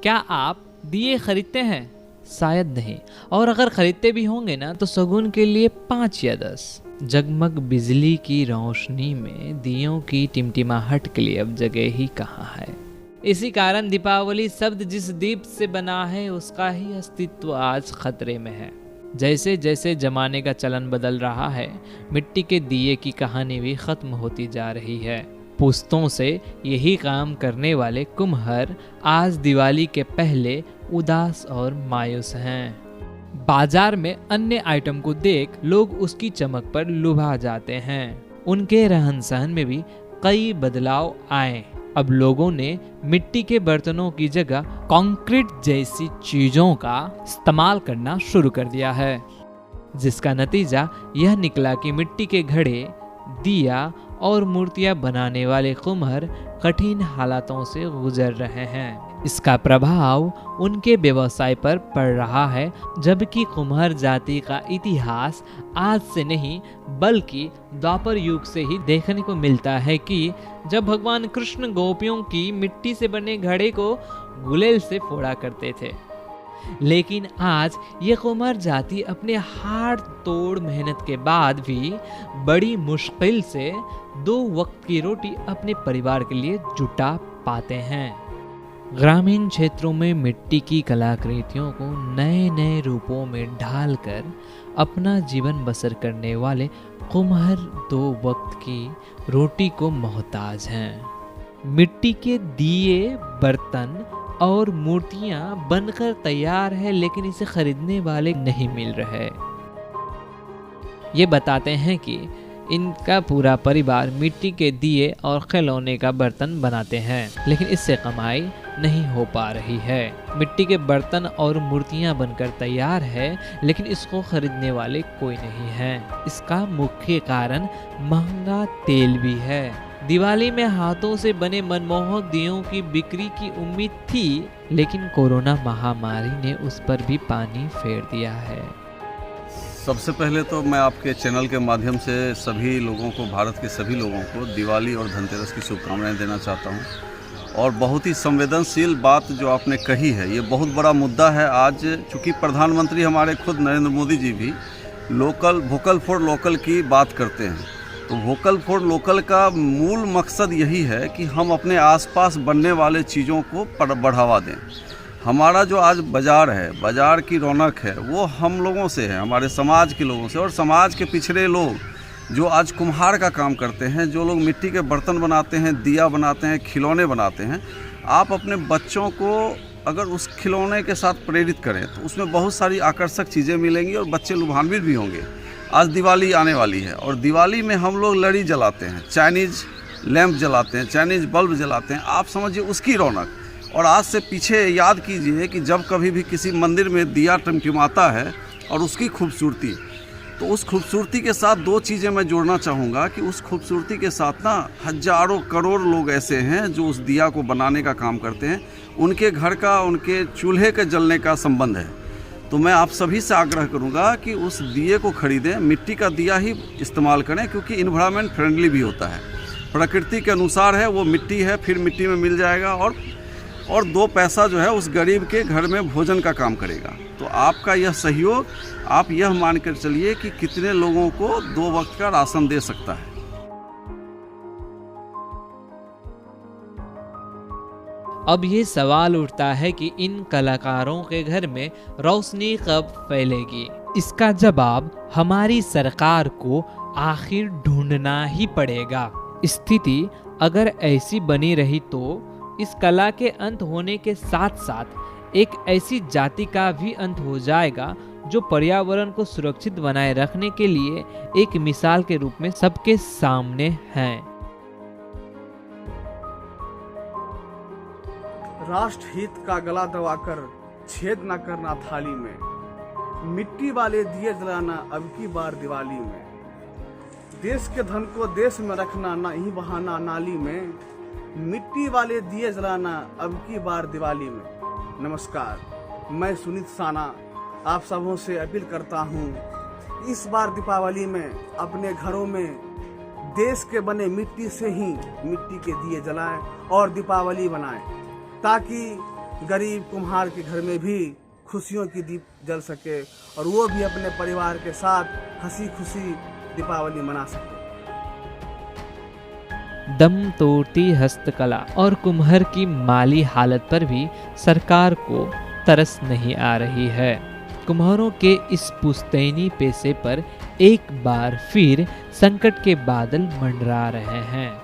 क्या आप दिए खरीदते हैं? शायद नहीं, और अगर खरीदते भी होंगे ना तो शगुन के लिए 5 या 10। जगमग बिजली की रोशनी में दियों की टिमटिमाहट के लिए अब जगह ही कहाँ है। इसी कारण दीपावली शब्द जिस दीप से बना है उसका ही अस्तित्व आज खतरे में है। जैसे जैसे जमाने का चलन बदल रहा है, मिट्टी के दिए की कहानी भी खत्म होती जा रही है। पुश्तों से यही काम करने वाले कुम्हार आज दिवाली के पहले उदास और मायूस हैं। बाजार में अन्य आइटम को देख लोग उसकी चमक पर लुभा जाते हैं। उनके रहन सहन में भी कई बदलाव आए। अब लोगों ने मिट्टी के बर्तनों की जगह कंक्रीट जैसी चीजों का इस्तेमाल करना शुरू कर दिया है, जिसका नतीजा यह निकला कि मिट्टी के घड़े, दिया और मूर्तियां बनाने वाले कुम्हार कठिन हालातों से गुजर रहे हैं। इसका प्रभाव उनके व्यवसाय पर पड़ रहा है, जबकि कुम्हार जाति का इतिहास आज से नहीं बल्कि द्वापर युग से ही देखने को मिलता है कि जब भगवान कृष्ण गोपियों की मिट्टी से बने घड़े को गुलेल से फोड़ा करते थे। लेकिन आज ये कुम्हार जाति अपने हाड़ तोड़ मेहनत के बाद भी बड़ी मुश्किल से 2 वक्त की रोटी अपने परिवार के लिए जुटा पाते हैं। ग्रामीण क्षेत्रों में मिट्टी की कलाकृतियों को नए नए रूपों में ढालकर अपना जीवन बसर करने वाले कुम्हार 2 वक्त की रोटी को मोहताज हैं। मिट्टी के दिए, बर्तन और मूर्तियां बनकर तैयार है, लेकिन इसे खरीदने वाले नहीं मिल रहे। ये बताते हैं कि इनका पूरा परिवार मिट्टी के दिए और खिलौने का बर्तन बनाते हैं, लेकिन इससे कमाई नहीं हो पा रही है। मिट्टी के बर्तन और मूर्तियां बनकर तैयार है, लेकिन इसको खरीदने वाले कोई नहीं है। इसका मुख्य कारण महंगा तेल भी है। दिवाली में हाथों से बने मनमोहक दियों की बिक्री की उम्मीद थी, लेकिन कोरोना महामारी ने उस पर भी पानी फेर दिया है। सबसे पहले तो मैं आपके चैनल के माध्यम से सभी लोगों को, भारत के सभी लोगों को दिवाली और धनतेरस की शुभकामनाएं देना चाहता हूं। और बहुत ही संवेदनशील बात जो आपने कही है, ये बहुत बड़ा मुद्दा है आज, चूँकि प्रधानमंत्री हमारे खुद नरेंद्र मोदी जी भी वोकल फॉर लोकल की बात करते हैं। तो वोकल फॉर लोकल का मूल मकसद यही है कि हम अपने आसपास बनने वाले चीज़ों को बढ़ावा दें। हमारा जो आज बाज़ार है, बाज़ार की रौनक है, वो हम लोगों से है, हमारे समाज के लोगों से। और समाज के पिछड़े लोग जो आज कुम्हार का काम करते हैं, जो लोग मिट्टी के बर्तन बनाते हैं, दिया बनाते हैं, खिलौने बनाते हैं, आप अपने बच्चों को अगर उस खिलौने के साथ प्रेरित करें तो उसमें बहुत सारी आकर्षक चीज़ें मिलेंगी और बच्चे लुभान्वित भी होंगे। आज दिवाली आने वाली है और दिवाली में हम लोग लड़ी जलाते हैं, चाइनीज़ लैंप जलाते हैं, चाइनीज़ बल्ब जलाते हैं। आप समझिए उसकी रौनक। और आज से पीछे याद कीजिए कि जब कभी भी किसी मंदिर में दिया टिमटिमाता है और उसकी खूबसूरती, तो उस खूबसूरती के साथ 2 चीज़ें मैं जोड़ना चाहूँगा कि उस खूबसूरती के साथ ना हजारों करोड़ लोग ऐसे हैं जो उस दिया को बनाने का काम करते हैं। उनके घर का, उनके चूल्हे के जलने का संबंध है। तो मैं आप सभी से आग्रह करूँगा कि उस दिए को खरीदें, मिट्टी का दिया ही इस्तेमाल करें, क्योंकि इन्वायरमेंट फ्रेंडली भी होता है। प्रकृति के अनुसार है, वो मिट्टी है, फिर मिट्टी में मिल जाएगा और 2 पैसा जो है उस गरीब के घर में भोजन का काम करेगा। तो आपका यह सहयोग, आप यह मान कर चलिए कि कितने लोगों को 2 वक्त का राशन दे सकता है। अब ये सवाल उठता है कि इन कलाकारों के घर में रोशनी कब फैलेगी। इसका जवाब हमारी सरकार को आखिर ढूंढना ही पड़ेगा। स्थिति अगर ऐसी बनी रही तो इस कला के अंत होने के साथ साथ एक ऐसी जाति का भी अंत हो जाएगा जो पर्यावरण को सुरक्षित बनाए रखने के लिए एक मिसाल के रूप में सबके सामने है। राष्ट्र हित का गला दबाकर छेद न करना थाली में, मिट्टी वाले दिए जलाना अब की बार दिवाली में, देश के धन को देश में रखना ना ही बहाना नाली में, मिट्टी वाले दिए जलाना अब की बार दिवाली में। नमस्कार, मैं सुनीत साना आप सबों से अपील करता हूँ, इस बार दीपावली में अपने घरों में देश के बने मिट्टी से ही मिट्टी के दिए जलाएं और दीपावली बनाएं, ताकि गरीब कुम्हार के घर में भी खुशियों की दीप जल सके और वो भी अपने परिवार के साथ हंसी खुशी दीपावली मना सके। दम तोड़ती हस्तकला और कुम्हार की माली हालत पर भी सरकार को तरस नहीं आ रही है। कुम्हारों के इस पुश्तैनी पेशे पर एक बार फिर संकट के बादल मंडरा रहे हैं।